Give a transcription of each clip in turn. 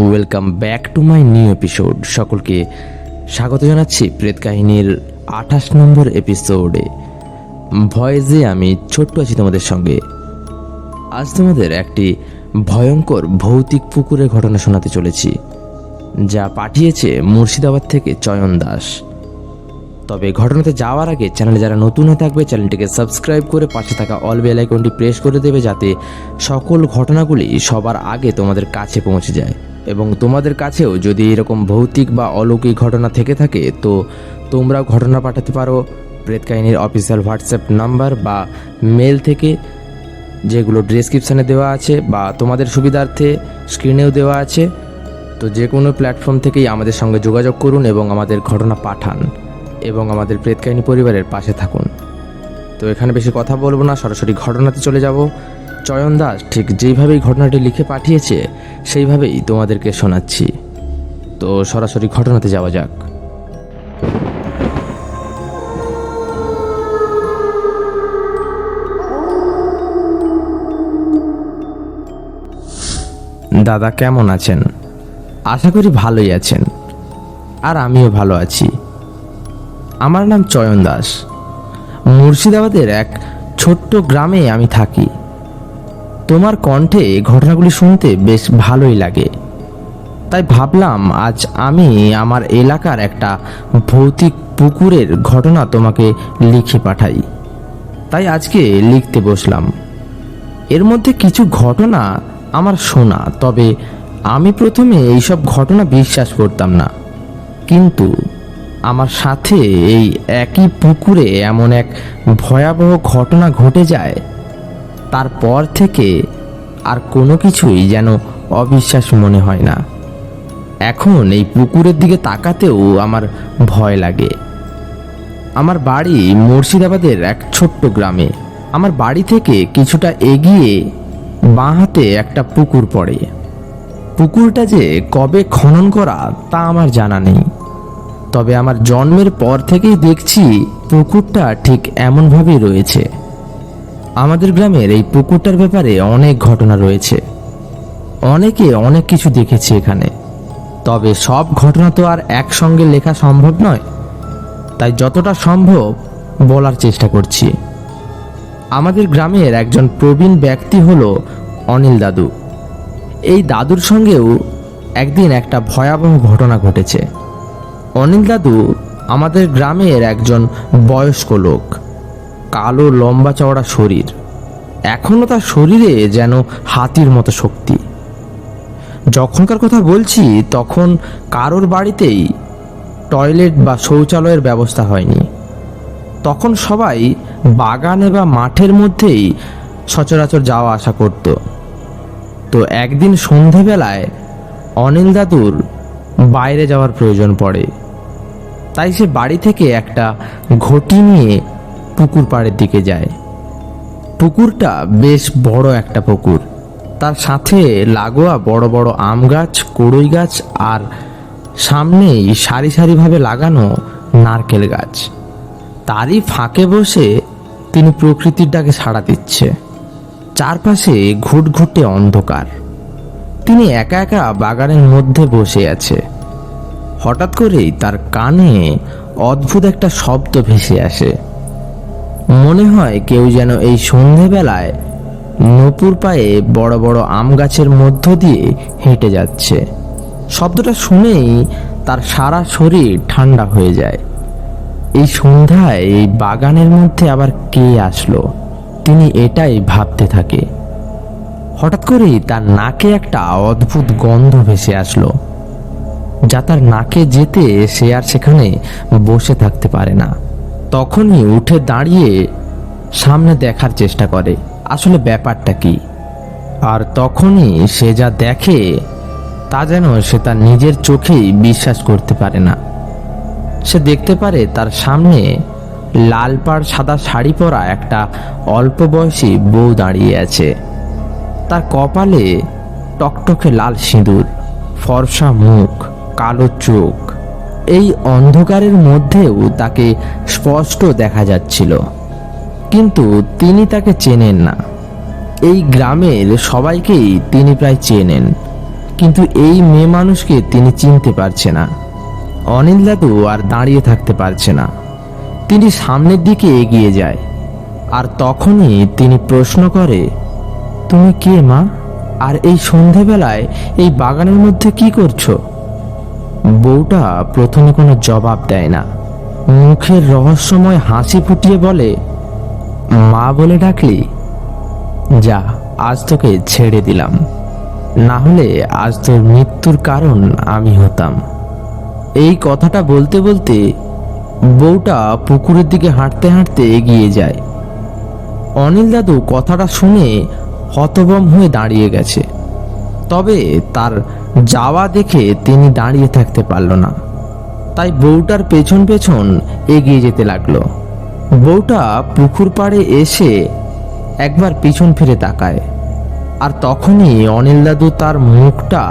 Welcome back to my new episode. সকলকে স্বাগত জানাচ্ছি প্রেত কাহিনীর 28 নম্বর এপিসোডে। ভয়েসে আমি ছোট্ট আছি তোমাদের সঙ্গে। আজ তোমাদের একটি ভয়ঙ্কর ভৌতিক পুকুরের ঘটনা শোনাতে চলেছি, যা পাঠিয়েছে মুর্শিদাবাদ থেকে চয়ন দাস। তবে ঘটনাতে যাওয়ার আগে চ্যানেলে যারা নতুন হয়ে থাকবে চ্যানেলটিকে সাবস্ক্রাইব করে পাশে থাকা অল বেল আইকনটি প্রেস করে দেবে, যাতে সকল ঘটনাগুলি সবার আগে তোমাদের কাছে পৌঁছে যায়। এবং তোমাদের কাছেও যদি এরকম ভৌতিক বা অলৌকিক ঘটনা থেকে থাকে তো তোমরাও ঘটনা পাঠাতে পারো প্রেত কাহিনীর অফিসিয়াল হোয়াটসঅ্যাপ নাম্বার বা মেল থেকে, যেগুলো ডেসক্রিপশানে দেওয়া আছে বা তোমাদের সুবিধার্থে স্ক্রিনেও দেওয়া আছে। তো যে কোনো প্ল্যাটফর্ম থেকেই আমাদের সঙ্গে যোগাযোগ করুন এবং আমাদের ঘটনা পাঠান এবং আমাদের প্রেত কাহিনী পরিবারের পাশে থাকুন। তো এখানে বেশি কথা বলবো না, সরাসরি ঘটনাতে চলে যাব। চয়ন দাস ঠিক যেইভাবেই ঘটনাটি লিখে পাঠিয়েছে সেইভাবেই তোমাদেরকে শোনাচ্ছি। তো সরাসরি ঘটনাতে যাওয়া যাক। দাদা কেমন আছেন? আশা করি ভালোই আছেন, আর আমিও ভালো আছি। আমার নাম চয়ন দাস। মুর্শিদাবাদের এক ছোট্ট গ্রামে আমি থাকি। তোমার কণ্ঠে ঘটনাগুলি শুনতে বেশ ভালোই লাগে, তাই ভাবলাম আজ আমি আমার এলাকার একটা ভৌতিক পুকুরের ঘটনা তোমাকে লিখে পাঠাই। তাই আজকে লিখতে বসলাম। এর মধ্যে কিছু ঘটনা আমার শোনা, তবে আমি প্রথমে এইসব ঘটনা বিশ্বাস করতাম না। কিন্তু আমার সাথে এই একই পুকুরে এমন এক ভয়াবহ ঘটনা ঘটে যায়, তারপর থেকে আর কোনো কিছুই যেন অবিশ্বাস মনে হয় না। এখন এই পুকুরের দিকে তাকাতেও আমার ভয় লাগে। আমার বাড়ি মুর্শিদাবাদের এক ছোট্ট গ্রামে। আমার বাড়ি থেকে কিছুটা এগিয়ে বাঁ হাতে একটা পুকুর পড়ে। পুকুরটা যে কবে খনন করা তা আমার জানা নেই, তবে আমার জন্মের পর থেকেই দেখছি পুকুরটা ঠিক এমনভাবেই রয়েছে। আমাদের গ্রামের এই পুকুরটার ব্যাপারে অনেক ঘটনা রয়েছে, অনেকে অনেক কিছু দেখেছে এখানে। তবে সব ঘটনা তো আর একসঙ্গে লেখা সম্ভব নয়, তাই যতটা সম্ভব বলার চেষ্টা করছি। আমাদের গ্রামের একজন প্রবীণ ব্যক্তি হলো অনিল দাদু। এই দাদুর সঙ্গেও একদিন একটা ভয়াবহ ঘটনা ঘটেছে। অনিল দাদু আমাদের গ্রামের একজন বয়স্ক লোক, কালো লম্বা চওড়া শরীর। এখনও তার শরীরে যেন হাতির মতো শক্তি। যখনকার কথা বলছি তখন কারোর বাড়িতেই টয়লেট বা শৌচালয়ের ব্যবস্থা হয়নি। তখন সবাই বাগানে বা মাঠের মধ্যেই সচরাচর যাওয়া আসা করত। তো একদিন সন্ধেবেলায় অনিল দাদুর বাইরে যাওয়ার প্রয়োজন পড়ে, তাই সে বাড়ি থেকে একটা ঘটি নিয়ে পুকুর পাড়ের দিকে যায়। পুকুরটা বেশ বড় একটা পুকুর, তার সাথে লাগোয়া বড় বড় আম গাছ, কড়ই গাছ, আর সামনেই সারি সারিভাবে লাগানো নারকেল গাছ। তারই ফাঁকে বসে তিনি প্রকৃতির ডাকে সাড়া দিচ্ছে। চারপাশে ঘুটঘুটে অন্ধকার। তিনি একা একা বাগানের মধ্যে বসে আছে। হঠাৎ করেই তার কানে অদ্ভুত একটা শব্দ ভেসে আসে। মনে হয় কেউ যেন এই সন্ধেবেলায় নূপুর পায়ে বড় বড় আম গাছের মধ্য দিয়ে হেঁটে যাচ্ছে। শব্দটা শুনেই তার সারা শরীর ঠান্ডা হয়ে যায়। এই সন্ধ্যায় এই বাগানের মধ্যে আবার কে আসলো, তিনি এটাই ভাবতে থাকে। হঠাৎ করেই তার নাকে একটা অদ্ভুত গন্ধ ভেসে আসলো, যা তার নাকে যেতে সে আর সেখানে বসে থাকতে পারে না। তখনই উঠে দাঁড়িয়ে সামনে দেখার চেষ্টা করে আসলে ব্যাপারটা কি। আর তখনই সে যা দেখে তা যেন সে তার নিজের চোখেই বিশ্বাস করতে পারে না। সে দেখতে পারে তার সামনে লাল পাড় সাদা শাড়ি পরা একটা অল্প বয়সী বউ দাঁড়িয়ে আছে। তার কপালে টকটকে লাল সিঁদুর, ফর্সা মুখ, কালো চোখ। এই অন্ধকারের মধ্যেও তাকে স্পষ্ট দেখা যাচ্ছিল। কিন্তু তিনি তাকে চেনেন না। এই গ্রামের সবাইকেই তিনি প্রায় চেনেন, কিন্তু এই মেয়ে মানুষকে তিনি চিনতে পারছে না। অনিল দাদু আর দাঁড়িয়ে থাকতে পারছে না। তিনি সামনের দিকে এগিয়ে যায়, আর তখনই তিনি প্রশ্ন করে, তুমি কে মা? আর এই সন্ধেবেলায় এই বাগানের মধ্যে কি করছো? বউটা প্রথমে কোনো জবাব দেয় না, মুখের রহস্যময় হাসি ফুটিয়ে বলে, মা বলে ডাকলি? যা, আজ তোকে ছেড়ে দিলাম, না হলে আজ তোর মৃত্যুর কারণ আমি হতাম। এই কথাটা বলতে বলতে বউটা পুকুরের দিকে হাঁটতে হাঁটতে এগিয়ে যায়। অনিল দাদু কথাটা শুনে হতভম্ব হয়ে দাঁড়িয়ে গেছে। তবে তার যাওয়া দেখে তিনি দাঁড়িয়ে থাকতে পারল না, তাই বউটার পেছন পেছন এগিয়ে যেতে লাগলো। বউটা পুকুর পাড়ে এসে একবার পিছন ফিরে তাকায়, আর তখনই অনিল দাদু তার মুখটা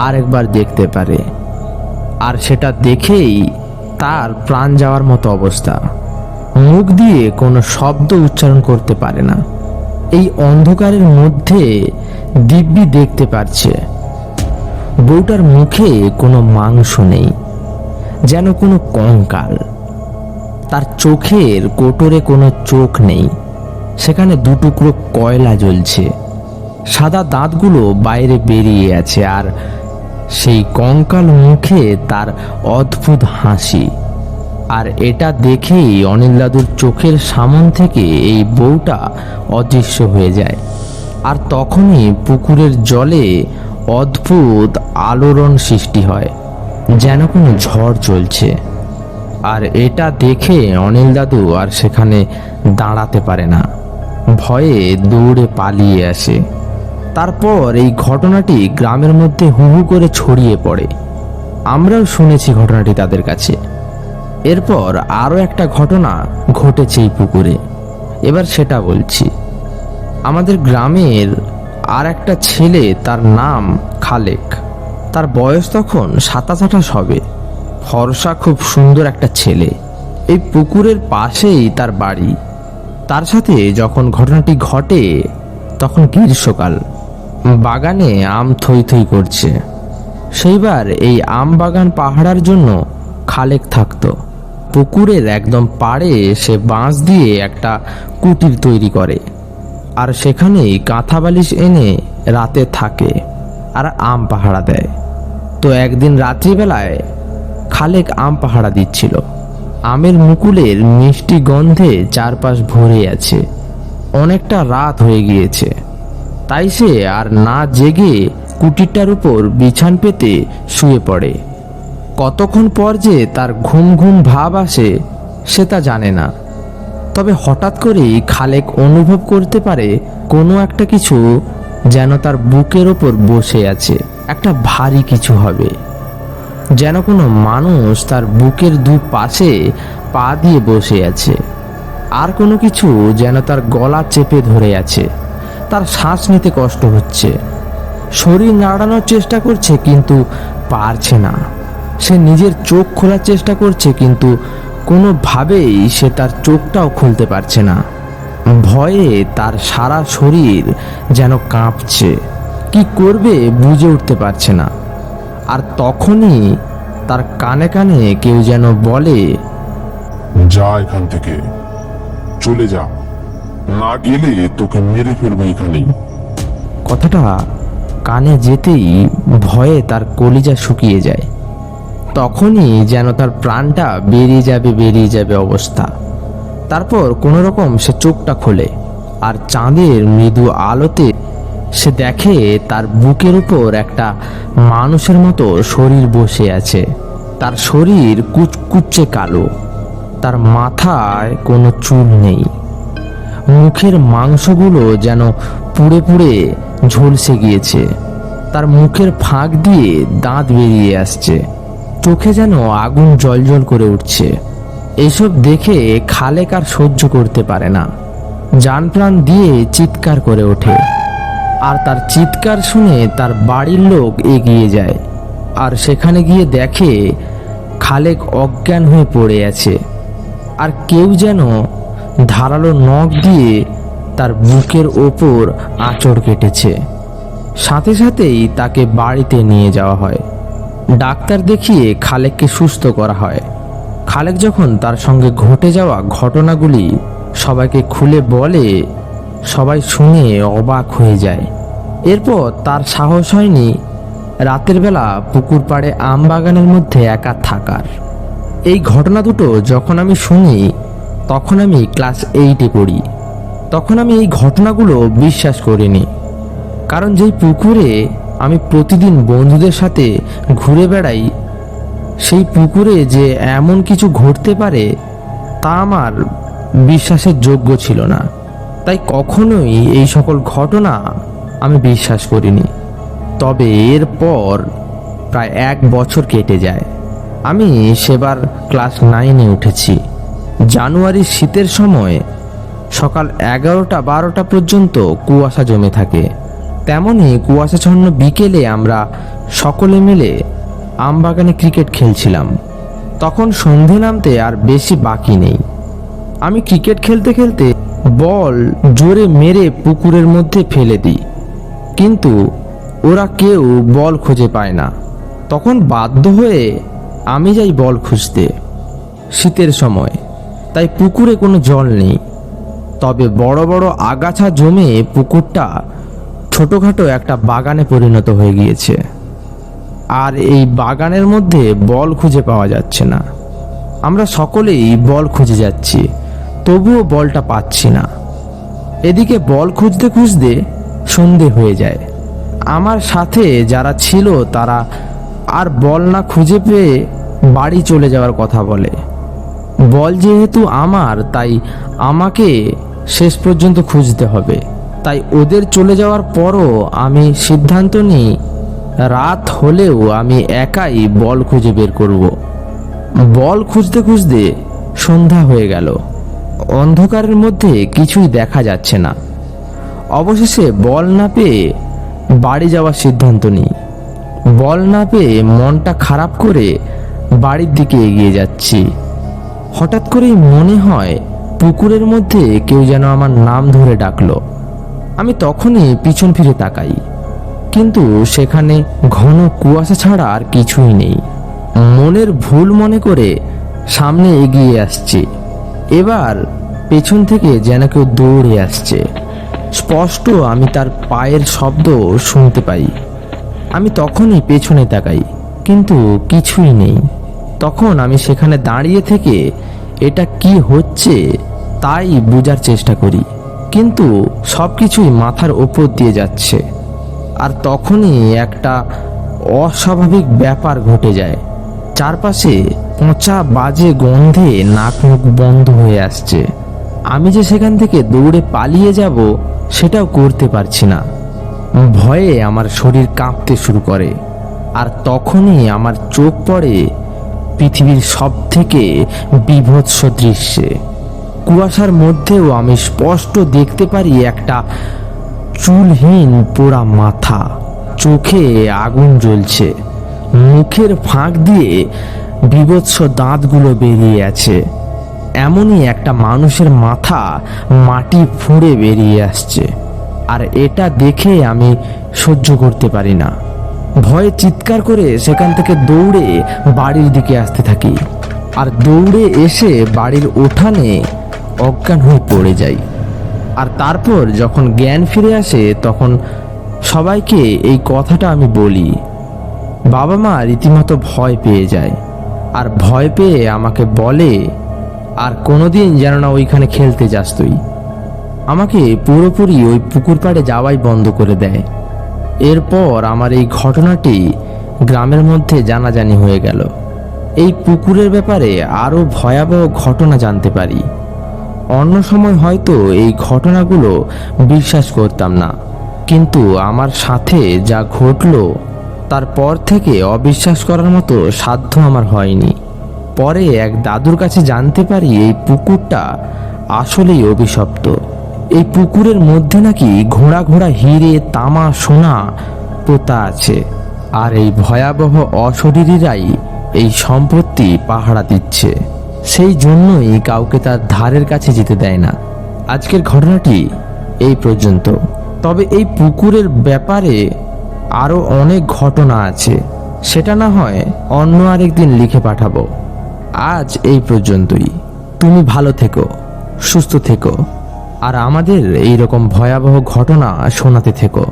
আরেকবার দেখতে পারে। আর সেটা দেখেই তার প্রাণ যাওয়ার মতো অবস্থা। মুখ দিয়ে কোনো শব্দ উচ্চারণ করতে পারে না। এই অন্ধকারের মধ্যে দিব্যি দেখতে পারছে বউটার মুখে কোনো মাংস নেই, যেন কোনো কঙ্কাল। তার চোখের কোটরে কোনো চোখ নেই, সেখানে দুটুকরো কয়লা জ্বলছে। সাদা দাঁতগুলো বাইরে বেরিয়ে আছে, আর সেই কঙ্কাল মুখে তার অদ্ভুত হাসি। আর এটা দেখেই অনিল দাদুর চোখের সামন থেকে এই বউটা অদৃশ্য হয়ে যায়। আর তখনই পুকুরের জলে অদ্ভুত আলোড়ন সৃষ্টি হয়, যেন কোনো ঝড় চলছে। আর এটা দেখে অনিল দাদু আর সেখানে দাঁড়াতে পারে না, ভয়ে দৌড়ে পালিয়ে আসে। তারপর এই ঘটনাটি গ্রামের মধ্যে হু হু করে ছড়িয়ে পড়ে। আমরাও শুনেছি ঘটনাটি তাদের কাছে। এরপর আরও একটা ঘটনা ঘটেছে এই পুকুরে, এবার সেটা বলছি। আমাদের গ্রামের আর একটা ছেলে, তার নাম খালেক। তার বয়স তখন 27-28 হবে। ফর্সা, খুব সুন্দর একটা ছেলে। এই পুকুরের পাশেই তার বাড়ি। তার সাথে যখন ঘটনাটি ঘটে তখন গ্রীষ্মকাল। বাগানে আম থই থই করছে। সেইবার এই আম বাগান পাহারার জন্য খালেক থাকতো। পুকুরের একদম পাড়ে সে বাঁশ দিয়ে একটা কুটির তৈরি করে, আর সেখানেই কাঁথা বালিশ এনে রাতে থাকে আর আম পাহারা দেয়। তো একদিন রাত্রিবেলায় খালেক আম পাহারা দিচ্ছিল। আমের মুকুলের মিষ্টি গন্ধে চারপাশ ভরে আছে। অনেকটা রাত হয়ে গিয়েছে, তাই সে আর না জেগে কুটিরটার উপর বিছান পেতে শুয়ে পড়ে। কতক্ষণ পর যে তার ঘুম ঘুম ভাব আসে সে তা জানে না। তবে হঠাৎ করেই খালেক অনুভব করতে পারে কোনো একটা কিছু যেন তার বুকের ওপর বসে আছে। একটা ভারী কিছু হবে, যেন কোনো মানুষ তার বুকের দুপাশে পা দিয়ে বসে আছে। আর কোনো কিছু যেন তার গলা চেপে ধরে আছে। তার শ্বাস নিতে কষ্ট হচ্ছে। শরীর নাড়ানোর চেষ্টা করছে কিন্তু পারছে না। সে নিজের চোখ খোলার চেষ্টা করছে কিন্তু কোনোভাবেই সে তার চোখটাও খুলতে পারছে না। ভয়ে তার সারা শরীর যেন কাঁপছে। কি করবে বুঝে উঠতে পারছে না। আর তখনই তার কানে কানে কেউ যেন বলে, যা এখান থেকে, চলে যা, না গেলে তোকে মেরে ফেলবো এখানেই। কথাটা কানে যেতেই ভয়ে তার কলিজা শুকিয়ে যায়। তখনই যেন তার প্রাণটা বেরিয়ে যাবে অবস্থা। তারপর কোনো রকম সে চোখটা খোলে, আর চাঁদের মৃদু আলোতে সে দেখে তার বুকের উপর একটা মানুষের মতো শরীর বসে আছে। তার শরীর কুচকুচে কালো, তার মাথায় কোনো চুল নেই। মুখের মাংসগুলো যেন পুড়ে পুড়ে ঝলসে গিয়েছে। তার মুখের ফাঁক দিয়ে দাঁত বেরিয়ে আসছে। চোখে যেন আগুন জ্বলজ্বল করে উঠছে। এসব দেখে খালেক আর সহ্য করতে পারে না। জান প্রাণ দিয়ে চিৎকার করে ওঠে। আর তার চিৎকার শুনে তার বাড়ির লোক এগিয়ে যায়, আর সেখানে গিয়ে দেখে খালেক অজ্ঞান হয়ে পড়ে আছে। আর কেউ যেন ধারালো নখ দিয়ে তার বুকের ওপর আঁচড় কেটেছে। সাথে সাথেই তাকে বাড়িতে নিয়ে যাওয়া হয়। ডাক্তার দেখিয়ে খালেককে সুস্থ করা হয়। খালেক যখন তার সঙ্গে ঘটে যাওয়া ঘটনাগুলি সবাইকে খুলে বলে, সবাই শুনে অবাক হয়ে যায়। এরপর তার সাহস হয়নি রাতের বেলা পুকুর পাড়ে আম বাগানের মধ্যে একা থাকার। এই ঘটনা দুটো যখন আমি শুনি তখন আমি ক্লাস 8-এ পড়ি। তখন আমি এই ঘটনাগুলো বিশ্বাস করিনি, কারণ যেই পুকুরে আমি প্রতিদিন বন্ধুদের সাথে ঘুরে বেড়াই, সেই পুকুরে যে এমন কিছু ঘটতে পারে তা আমার বিশ্বাসের যোগ্য ছিল না। তাই কখনোই এই সকল ঘটনা আমি বিশ্বাস করিনি। তবে এরপর প্রায় 1 বছর কেটে যায়। আমি সেবার ক্লাস 9-এ উঠেছি। জানুয়ারির শীতের সময় সকাল 11টা-12টা পর্যন্ত কুয়াশা জমে থাকে। তেমনই কুয়াশাচ্ছন্ন বিকেলে আমরা সকলে মিলে আমবাগানে ক্রিকেট খেলছিলাম। তখন সন্ধে নামতে আর বেশি বাকি নেই। আমি ক্রিকেট খেলতে খেলতে বল জোরে মেরে পুকুরের মধ্যে ফেলে দিই, কিন্তু ওরা কেউ বল খুঁজে পায় না। তখন বাধ্য হয়ে আমি যাই বল খুঁজতে। শীতের সময়, তাই পুকুরে কোনো জল নেই। তবে বড় বড় আগাছা জমে পুকুরটা ছোটোখাটো একটা বাগানে পরিণত হয়ে গিয়েছে। আর এই বাগানের মধ্যে বল খুঁজে পাওয়া যাচ্ছে না। আমরা সকলেই বল খুঁজে যাচ্ছি, তবুও বলটা পাচ্ছি না। এদিকে বল খুঁজতে খুঁজতে সন্ধে হয়ে যায়। আমার সাথে যারা ছিল তারা আর বল না খুঁজে পেয়ে বাড়ি চলে যাওয়ার কথা বলে। বল যেহেতু আমার, তাই আমাকে শেষ পর্যন্ত খুঁজতে হবে। তাই ওদের চলে যাওয়ার পরও আমি সিদ্ধান্ত নিই রাত হলেও আমি একাই বল খুঁজে বের করব। বল খুঁজতে খুঁজতে সন্ধ্যা হয়ে গেল। অন্ধকারের মধ্যে কিছুই দেখা যাচ্ছে না। অবশেষে বল না পেয়ে বাড়ি যাওয়ার সিদ্ধান্ত নিই। বল না পেয়ে মনটা খারাপ করে বাড়ির দিকে এগিয়ে যাচ্ছি। হঠাৎ করেই মনে হয় পুকুরের মধ্যে কেউ যেন আমার নাম ধরে ডাকলো। আমি তখনই পিছন ফিরে তাকাই, কিন্তু সেখানে ঘন কুয়াশা ছাড়া আর কিছুই নেই। মনের ভুল মনে করে সামনে এগিয়ে আসছি। এবার পেছন থেকে যেন কেউ দৌড়ে আসছে। স্পষ্ট আমি তার পায়ের শব্দ শুনতে পাই। আমি তখনই পেছনে তাকাই, কিন্তু কিছুই নেই। তখন আমি সেখানে দাঁড়িয়ে থেকে এটা কি হচ্ছে তাই বোঝার চেষ্টা করি, কিন্তু সব কিছুই মাথার ওপর দিয়ে যাচ্ছে। আর তখনই একটা অস্বাভাবিক ব্যাপার ঘটে যায়। চারপাশে পচা বাজে গন্ধে নাক মুখ বন্ধ হয়ে আসছে। আমি যে সেখান থেকে দৌড়ে পালিয়ে যাব সেটাও করতে পারছি না। ভয়ে আমার শরীর কাঁপতে শুরু করে। আর তখনই আমার চোখ পড়ে পৃথিবীর সব থেকে বীভৎস দৃশ্যে। কুয়াশার মধ্যেও আমি স্পষ্ট দেখতে পারি একটা চুলহীন পোড়া মাথা, চোখে আগুন জ্বলছে, মুখের ফাঁক দিয়ে বীভৎস দাঁতগুলো বেরিয়ে আছে। এমনই একটা মানুষের মাথা মাটি ফুঁড়ে বেরিয়ে আসছে। আর এটা দেখে আমি সহ্য করতে পারি না। ভয়ে চিৎকার করে সেখান থেকে দৌড়ে বাড়ির দিকে আসতে থাকি। আর দৌড়ে এসে বাড়ির উঠানে অজ্ঞান হয়ে পড়ে যাই। আর তারপর যখন জ্ঞান ফিরে আসে তখন সবাইকে এই কথাটা আমি বলি। বাবা মা রীতিমতো ভয় পেয়ে যায়। আর ভয় পেয়ে আমাকে বলে, আর কোনোদিন যেন না ওইখানে খেলতে যাস তুই। আমাকে পুরোপুরি ওই পুকুর পাড়ে যাওয়াই বন্ধ করে দেয়। এরপর আমার এই ঘটনাটি গ্রামের মধ্যে জানাজানি হয়ে গেল। এই পুকুরের ব্যাপারে আরও ভয়াবহ ঘটনা জানতে পারি। অন্য সময় হয়তো এই ঘটনাগুলো বিশ্বাস করতাম না, কিন্তু আমার সাথে যা ঘটলো তারপর থেকে অবিশ্বাস করার মতো সাধ্য আমার হয়নি। পরে এক দাদুর কাছে জানতে পারি এই পুকুরটা আসলেই অভিশপ্ত। এই পুকুরের মধ্যে নাকি ঘোড়া ঘোড়া হিরে, তামা, সোনা পোতা আছে। আর এই ভয়াবহ অশরীরীরাই এই সম্পত্তি পাহারা দিচ্ছে। সেই জন্যই কাউকে তার ধারের কাছে যেতে দেয় না। আজকের ঘটনাটি এই পর্যন্ত। তবে এই পুকুরের ব্যাপারে আরও অনেক ঘটনা আছে, সেটা না হয় অন্য আরেকদিন লিখে পাঠাবো। আজ এই পর্যন্তই। তুমি ভালো থেকো, সুস্থ থেকো, আর আমাদের এই রকম ভয়াবহ ঘটনা শোনাতে থেকো।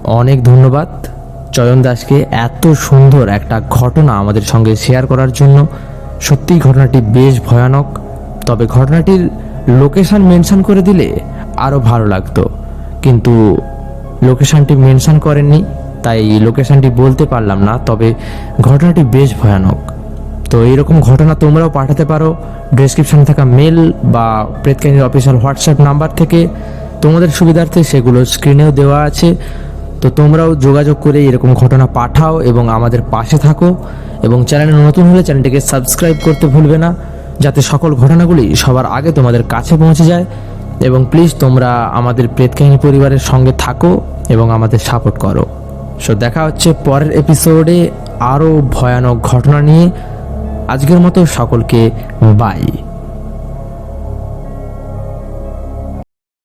অনেক ধন্যবাদ চয়ন দাসকে এত সুন্দর একটা ঘটনা আমাদের সঙ্গে শেয়ার করার জন্য। সত্যিই ঘটনাটি বেশ ভয়ানক, তবে ঘটনাটির লোকেশন মেনশন করে দিলে আরও ভালো লাগতো, কিন্তু লোকেশনটি মেনশন করেননি, তাই লোকেশনটি বলতে পারলাম না। তবে ঘটনাটি বেশ ভয়ানক। তো এইরকম ঘটনা তোমরাও পাঠাতে পারো ডেসক্রিপশনে থাকা মেল বা প্রেতকাহিনীর অফিসিয়াল হোয়াটসঅ্যাপ নাম্বার থেকে। তোমাদের সুবিধার্থে সেগুলো স্ক্রিনেও দেওয়া আছে। তো তোমরাও যোগাযোগ করে এরকম ঘটনা পাঠাও এবং আমাদের পাশে থাকো, এবং চ্যানেলে নতুন হলে চ্যানেলটিকে সাবস্ক্রাইব করতে ভুলবে না, যাতে সকল ঘটনাগুলি সবার আগে তোমাদের কাছে পৌঁছে যায়। এবং প্লিজ তোমরা আমাদের প্রেতকাহিনী পরিবারের সঙ্গে থাকো এবং আমাদের সাপোর্ট করো। সো দেখা হচ্ছে পরের এপিসোডে আরও ভয়ানক ঘটনা নিয়ে। আজকের মতো সকলকে বাই।